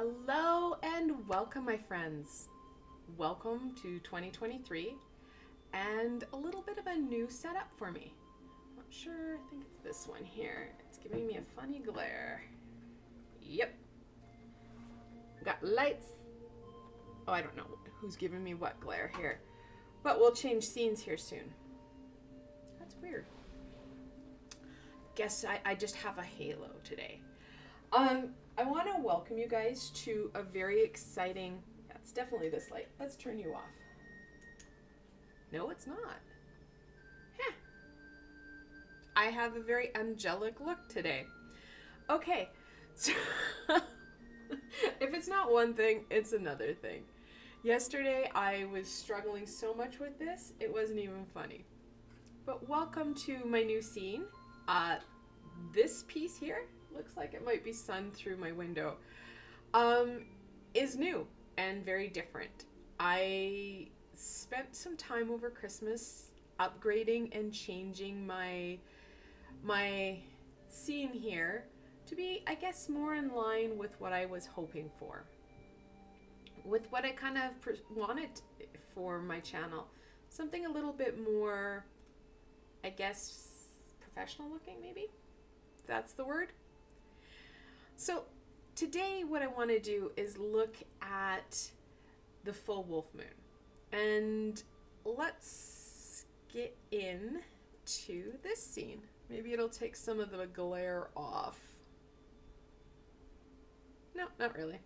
Hello and welcome, my friends. Welcome to 2023 and a little bit of a new setup for me. Not sure, I think it's this one here. It's giving me a funny glare. Yep. Got lights. Oh, I don't know who's giving me what glare here, but we'll change scenes here soon. That's weird. Guess I just have a halo today. I want to welcome you guys to a very exciting, it's definitely this light. Let's turn you off. No, it's not. Heh. I have a very angelic look today. Okay, so if it's not one thing, it's another thing. Yesterday, I was struggling so much with this, it wasn't even funny. But welcome to my new scene. This piece here, looks like it might be sun through my window, is new and very different. I spent some time over Christmas upgrading and changing my scene here to be, I guess, more in line with what I was hoping for, with what I kind of wanted for my channel. Something a little bit more, I guess, professional looking, maybe, if that's the word. So today what I want to do is look at the full wolf moon, and let's get into this scene. Maybe it'll take some of the glare off. No, not really.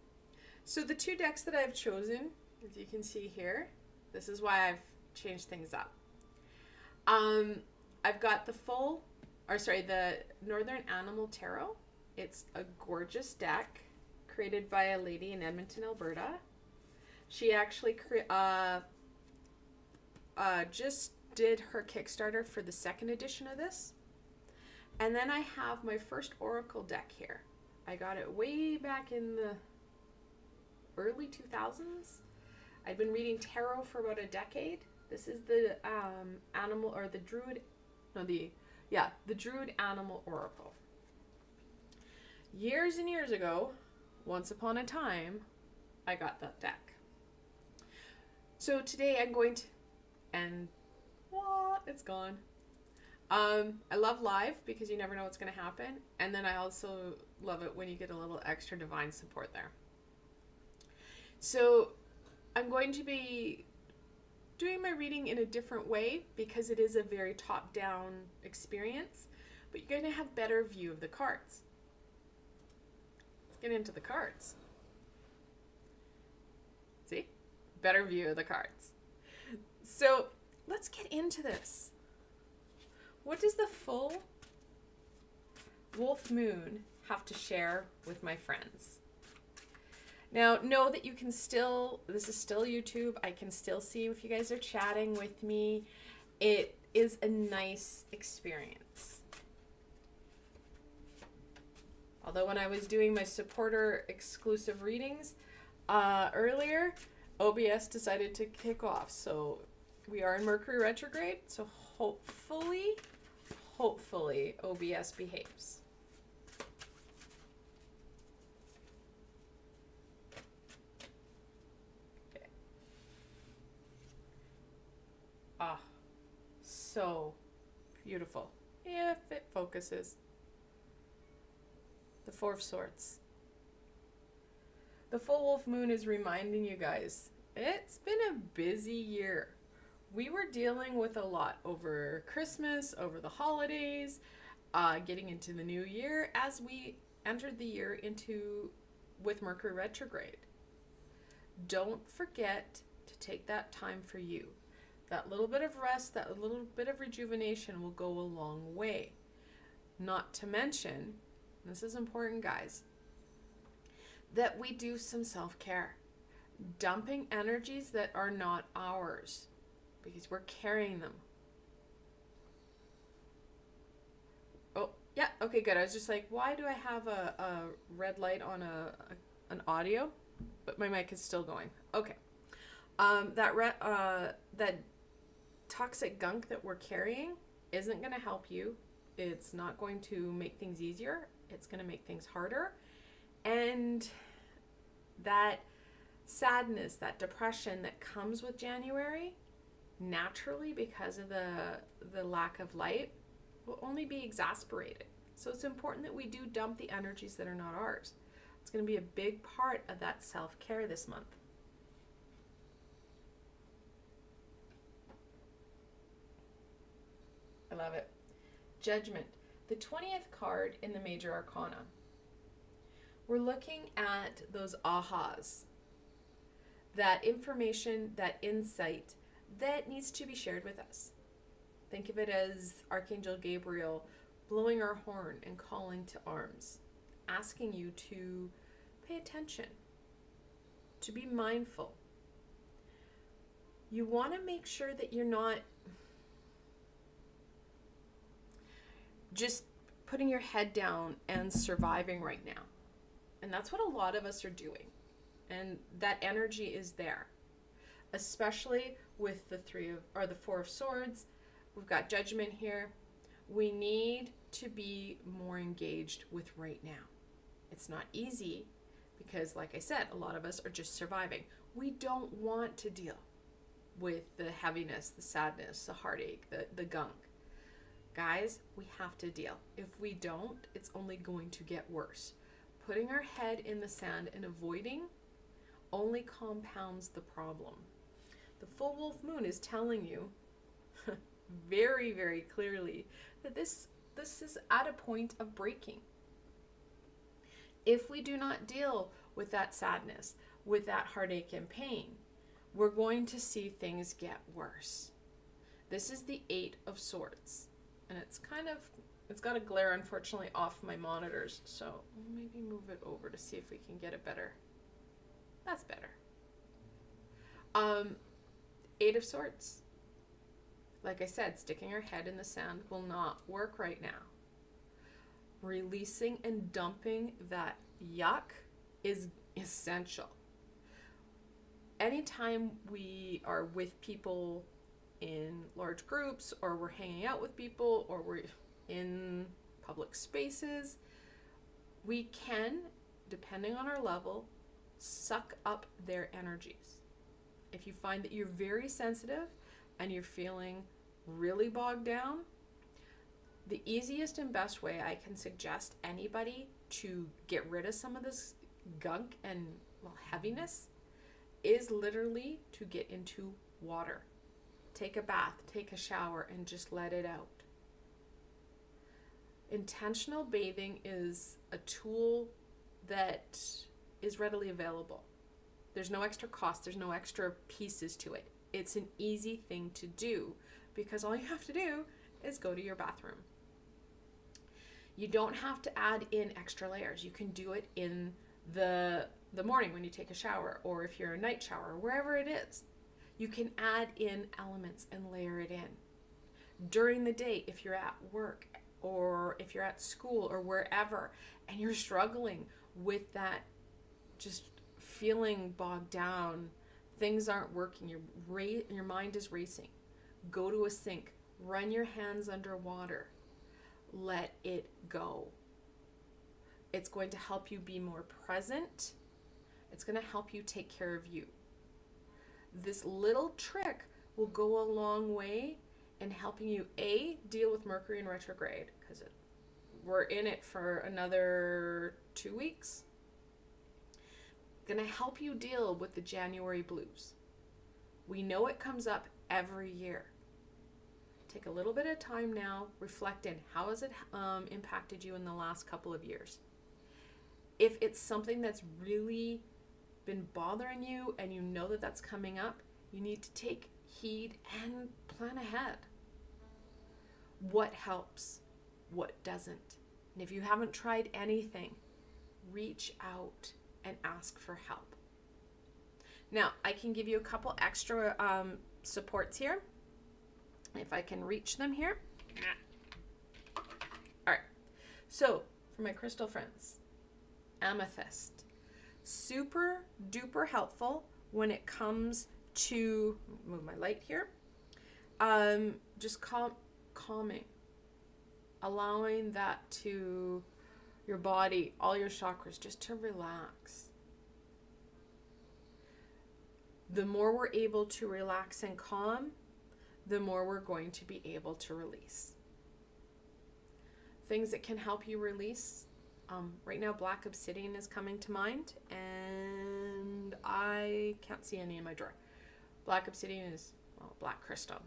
So the two decks that I've chosen, as you can see here, this is why I've changed things up. I've got the Northern Animal Tarot. It's a gorgeous deck created by a lady in Edmonton, Alberta. She actually just did her Kickstarter for the second edition of this. And then I have my first Oracle deck here. I got it way back in the early 2000s. I've been reading tarot for about a decade. This is the the Druid Animal Oracle. Years and years ago, once upon a time, I got that deck. So today I'm going to, and what? It's gone. I love live because you never know what's going to happen. And then I also love it when you get a little extra divine support there. So I'm going to be doing my reading in a different way because it is a very top-down experience, but you're going to have better view of the cards. Let's get into the cards. See? Better view of the cards. So let's get into this. What does the full wolf moon have to share with my friends? Now, know that you can still, this is still YouTube. I can still see if you guys are chatting with me. It is a nice experience. Although when I was doing my supporter exclusive readings earlier, OBS decided to kick off. So we are in Mercury retrograde. So hopefully OBS behaves. Okay. Ah, so beautiful. If it focuses. The Four of Swords. The full wolf moon is reminding you guys, it's been a busy year. We were dealing with a lot over Christmas, over the holidays, getting into the new year as we entered the year with Mercury retrograde. Don't forget to take that time for you. That little bit of rest, that little bit of rejuvenation will go a long way. Not to mention, this is important, guys, that we do some self-care. Dumping energies that are not ours because we're carrying them. Oh, yeah, okay, good. I was just like, why do I have a red light on an audio? But my mic is still going. Okay. That toxic gunk that we're carrying isn't going to help you. It's not going to make things easier. It's going to make things harder. And That sadness, that depression that comes with January, naturally because of the lack of light, will only be exasperated. So it's important that we do dump the energies that are not ours. It's going to be a big part of that self-care this month. I love it. Judgment, the 20th card in the Major Arcana. We're looking at those ahas, that information, that insight that needs to be shared with us. Think of it as Archangel Gabriel blowing our horn and calling to arms, asking you to pay attention, to be mindful. You want to make sure that you're not just putting your head down and surviving right now. And that's what a lot of us are doing. And that energy is there, especially with the Four of Swords. We've got Judgment here. We need to be more engaged with right now. It's not easy because, like I said, a lot of us are just surviving. We don't want to deal with the heaviness, the sadness, the heartache, the gunk. Guys, we have to deal. If we don't, it's only going to get worse. Putting our head in the sand and avoiding only compounds the problem. The full wolf moon is telling you very, very clearly that this is at a point of breaking. If we do not deal with that sadness, with that heartache and pain, we're going to see things get worse. This is the Eight of Swords. And it's got a glare, unfortunately, off my monitors. So we'll maybe move it over to see if we can get it better. That's better. Eight of Swords. Like I said, sticking our head in the sand will not work right now. Releasing and dumping that yuck is essential. Anytime we are with people in large groups, or we're hanging out with people, or we're in public spaces, we can, depending on our level, suck up their energies. If you find that you're very sensitive and you're feeling really bogged down, the easiest and best way I can suggest anybody to get rid of some of this gunk and heaviness is literally to get into water. Take a bath, take a shower, and just let it out. Intentional bathing is a tool that is readily available. There's no extra cost, there's no extra pieces to it. It's an easy thing to do because all you have to do is go to your bathroom. You don't have to add in extra layers. You can do it in the morning when you take a shower, or if you're a night shower, wherever it is. You can add in elements and layer it in. During the day, if you're at work or if you're at school or wherever, and you're struggling with that, just feeling bogged down, things aren't working, your mind is racing, go to a sink, run your hands under water, let it go. It's going to help you be more present. It's going to help you take care of you. This little trick will go a long way in helping you, deal with Mercury in retrograde, because we're in it for another 2 weeks. Going to help you deal with the January blues. We know it comes up every year. Take a little bit of time now, reflect in how has it impacted you in the last couple of years. If it's something that's really been bothering you and you know that that's coming up, you need to take heed and plan ahead. What helps? What doesn't? And if you haven't tried anything, reach out and ask for help. Now, I can give you a couple extra supports here, if I can reach them here. All right, so for my crystal friends, amethyst. Super duper helpful when it comes to, move my light here, just calming, allowing that to your body, all your chakras, just to relax. The more we're able to relax and calm, the more we're going to be able to release. Things that can help you release. Right now, black obsidian is coming to mind, and I can't see any in my drawer. Black obsidian is, well, black crystal.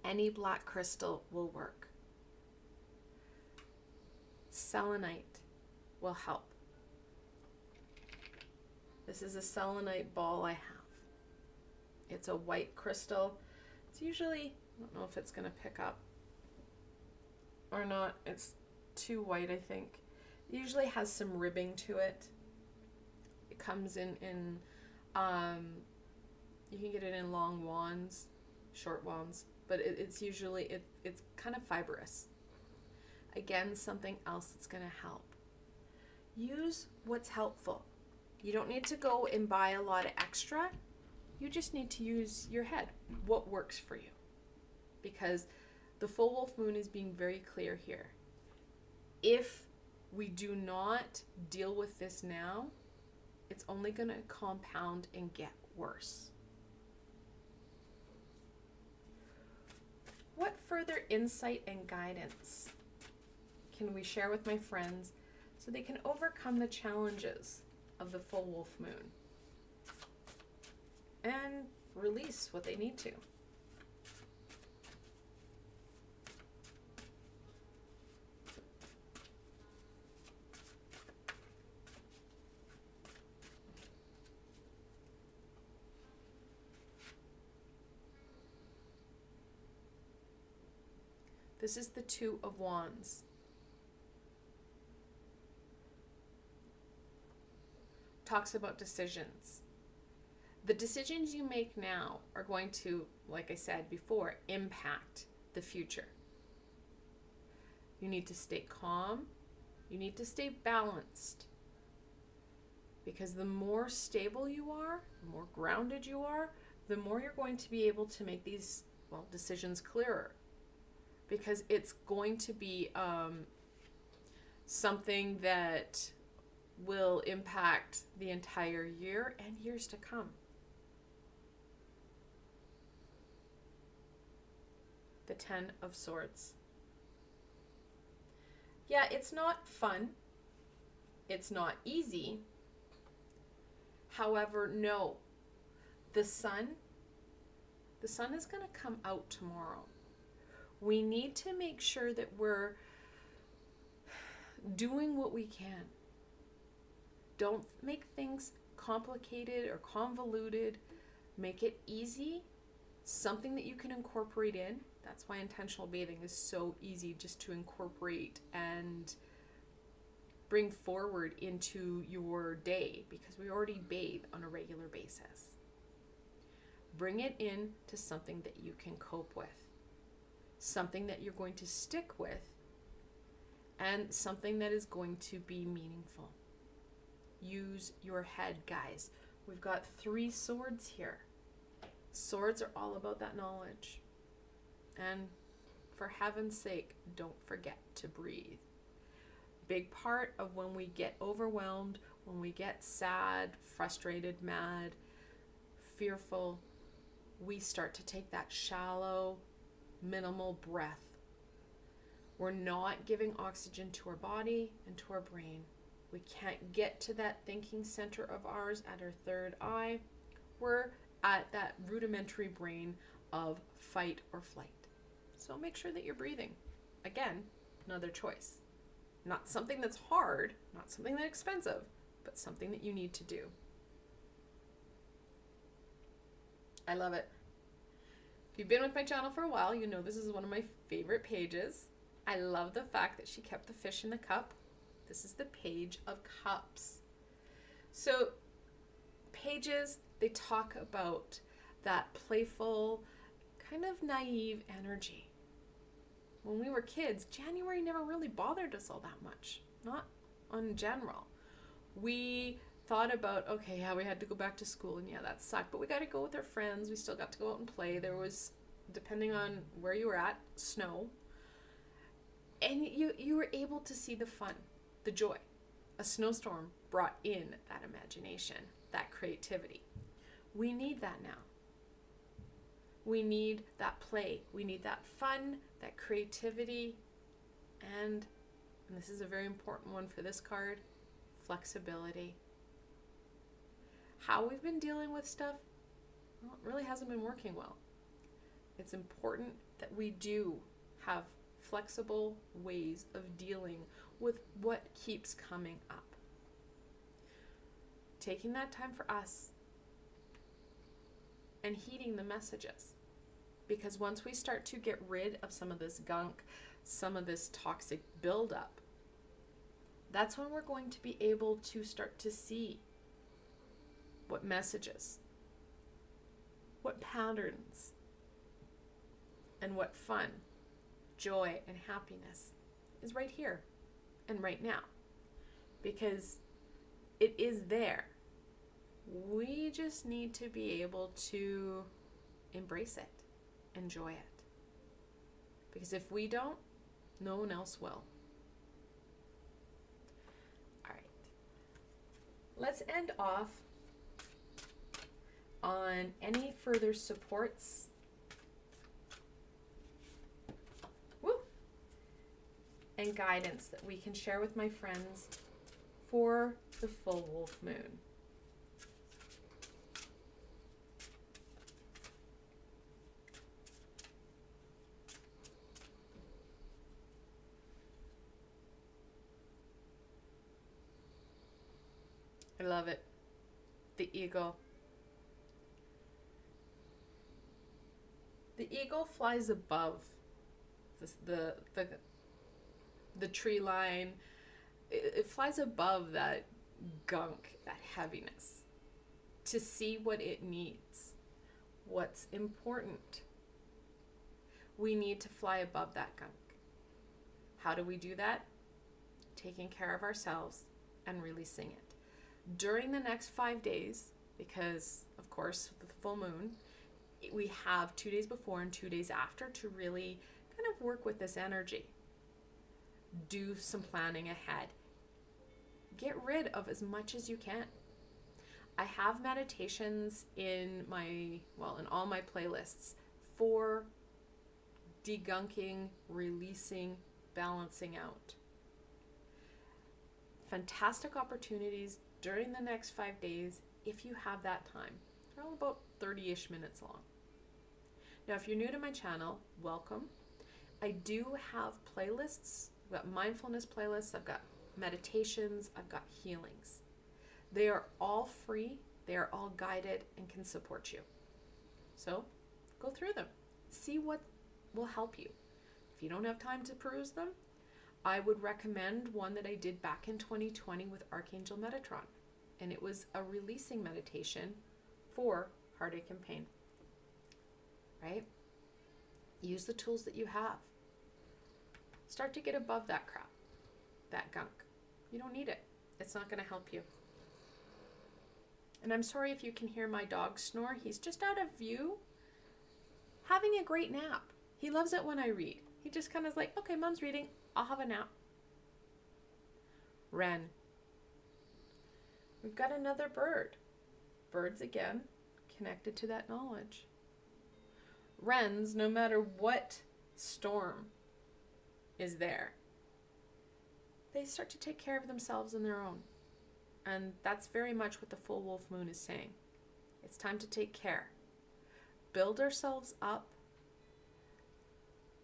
Any black crystal will work. Selenite will help. This is a selenite ball I have. It's a white crystal. It's usually, I don't know if it's going to pick up or not. It's too white, I think. It usually has some ribbing to it. It comes in you can get it in long wands, short wands, but it's usually, it's kind of fibrous. Again, something else that's going to help. Use what's helpful. You don't need to go and buy a lot of extra. You just need to use your head. What works for you? Because the full wolf moon is being very clear here. If we do not deal with this now, it's only going to compound and get worse. What further insight and guidance can we share with my friends so they can overcome the challenges of the full wolf moon and release what they need to? This is the Two of Wands. Talks about decisions. The decisions you make now are going to, like I said before, impact the future. You need to stay calm. You need to stay balanced. Because the more stable you are, the more grounded you are, the more you're going to be able to make these, well, decisions clearer. Because it's going to be something that will impact the entire year and years to come. The Ten of Swords. Yeah, it's not fun. It's not easy. However, no. The sun is going to come out tomorrow. We need to make sure that we're doing what we can. Don't make things complicated or convoluted. Make it easy, something that you can incorporate in. That's why intentional bathing is so easy just to incorporate and bring forward into your day, because we already bathe on a regular basis. Bring it in to something that you can cope with. Something that you're going to stick with, and something that is going to be meaningful. Use your head, guys. We've got 3 swords here. Swords are all about that knowledge. And for heaven's sake, don't forget to breathe. Big part of when we get overwhelmed, when we get sad, frustrated, mad, fearful, we start to take that shallow, minimal breath. We're not giving oxygen to our body and to our brain. We can't get to that thinking center of ours at our third eye. We're at that rudimentary brain of fight or flight. So make sure that you're breathing. Again, another choice. Not something that's hard, not something that's expensive, but something that you need to do. I love it. If you've been with my channel for a while, you know this is one of my favorite pages. I love the fact that she kept the fish in the cup. This is the Page of Cups. So pages, they talk about that playful, kind of naive energy. When we were kids, January never really bothered us all that much. Not on general. We thought about, okay, yeah, we had to go back to school, and yeah, that sucked, but we got to go with our friends. We still got to go out and play. There was, depending on where you were at, snow. And you were able to see the fun, the joy. A snowstorm brought in that imagination, that creativity. We need that now. We need that play. We need that fun, that creativity, and this is a very important one for this card, flexibility. How we've been dealing with stuff, well, it really hasn't been working well. It's important that we do have flexible ways of dealing with what keeps coming up. Taking that time for us and heeding the messages. Because once we start to get rid of some of this gunk, some of this toxic buildup, that's when we're going to be able to start to see what messages, what patterns, and what fun, joy, and happiness is right here and right now. Because it is there. We just need to be able to embrace it, enjoy it. Because if we don't, no one else will. All right. Let's end off on any further supports. Woo! And guidance that we can share with my friends for the full wolf moon. I love it. The eagle. The eagle flies above the tree line. It flies above that gunk, that heaviness, to see what it needs, what's important. We need to fly above that gunk. How do we do that? Taking care of ourselves and releasing it. During the next 5 days, because of course with the full moon, we have 2 days before and 2 days after to really kind of work with this energy. Do some planning ahead. Get rid of as much as you can. I have meditations in all my playlists for degunking, releasing, balancing out. Fantastic opportunities during the next 5 days if you have that time. They're all about 30-ish minutes long. Now, if you're new to my channel, welcome. I do have playlists. I've got mindfulness playlists, I've got meditations, I've got healings. They are all free, they are all guided and can support you. So go through them, see what will help you. If you don't have time to peruse them, I would recommend one that I did back in 2020 with Archangel Metatron. And it was a releasing meditation for heartache and pain. Right? Use the tools that you have. Start to get above that crap, that gunk. You don't need it. It's not going to help you. And I'm sorry if you can hear my dog snore. He's just out of view, having a great nap. He loves it when I read. He just kind of is like, okay, mom's reading. I'll have a nap. Wren. We've got another bird. Birds again, connected to that knowledge. Wrens, no matter what storm is there, they start to take care of themselves on their own. And that's very much what the full wolf moon is saying. It's time to take care. Build ourselves up.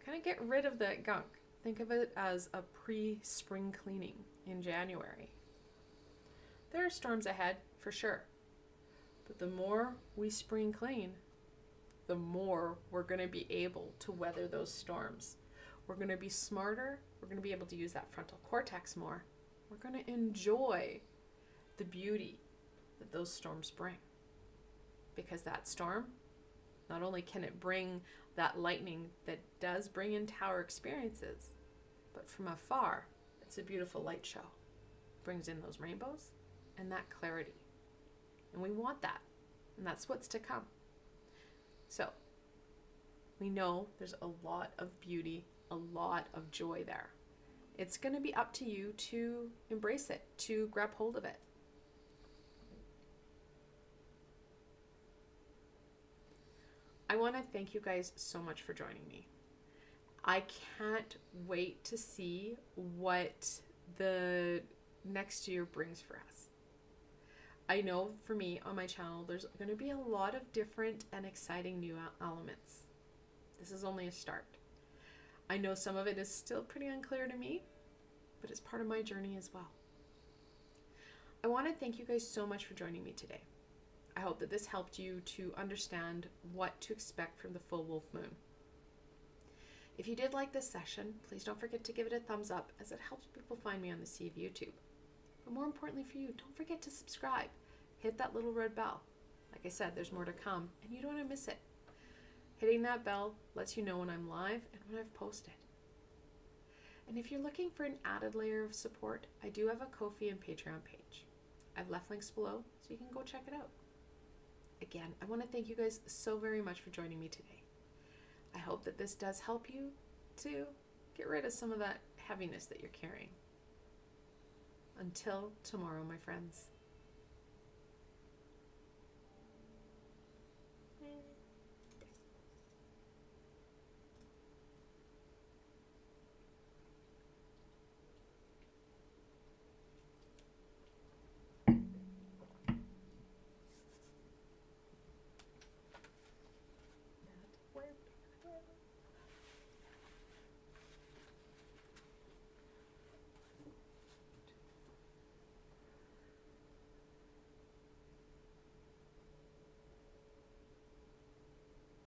Kind of get rid of that gunk. Think of it as a pre-spring cleaning in January. There are storms ahead, for sure. But the more we spring clean, the more we're going to be able to weather those storms. We're going to be smarter. We're going to be able to use that frontal cortex more. We're going to enjoy the beauty that those storms bring. Because that storm, not only can it bring that lightning that does bring in tower experiences, but from afar, it's a beautiful light show. It brings in those rainbows and that clarity. And we want that. And that's what's to come. So, we know there's a lot of beauty, a lot of joy there. It's going to be up to you to embrace it, to grab hold of it. I want to thank you guys so much for joining me. I can't wait to see what the next year brings for us. I know for me on my channel, there's going to be a lot of different and exciting new elements. This is only a start. I know some of it is still pretty unclear to me, but it's part of my journey as well. I want to thank you guys so much for joining me today. I hope that this helped you to understand what to expect from the full wolf moon. If you did like this session, please don't forget to give it a thumbs up, as it helps people find me on the sea of YouTube. But more importantly for you, don't forget to subscribe. Hit that little red bell. Like I said, there's more to come and you don't want to miss it. Hitting that bell lets you know when I'm live and when I've posted. And if you're looking for an added layer of support, I do have a Ko-fi and Patreon page. I've left links below so you can go check it out. Again, I want to thank you guys so very much for joining me today. I hope that this does help you to get rid of some of that heaviness that you're carrying. Until tomorrow, my friends.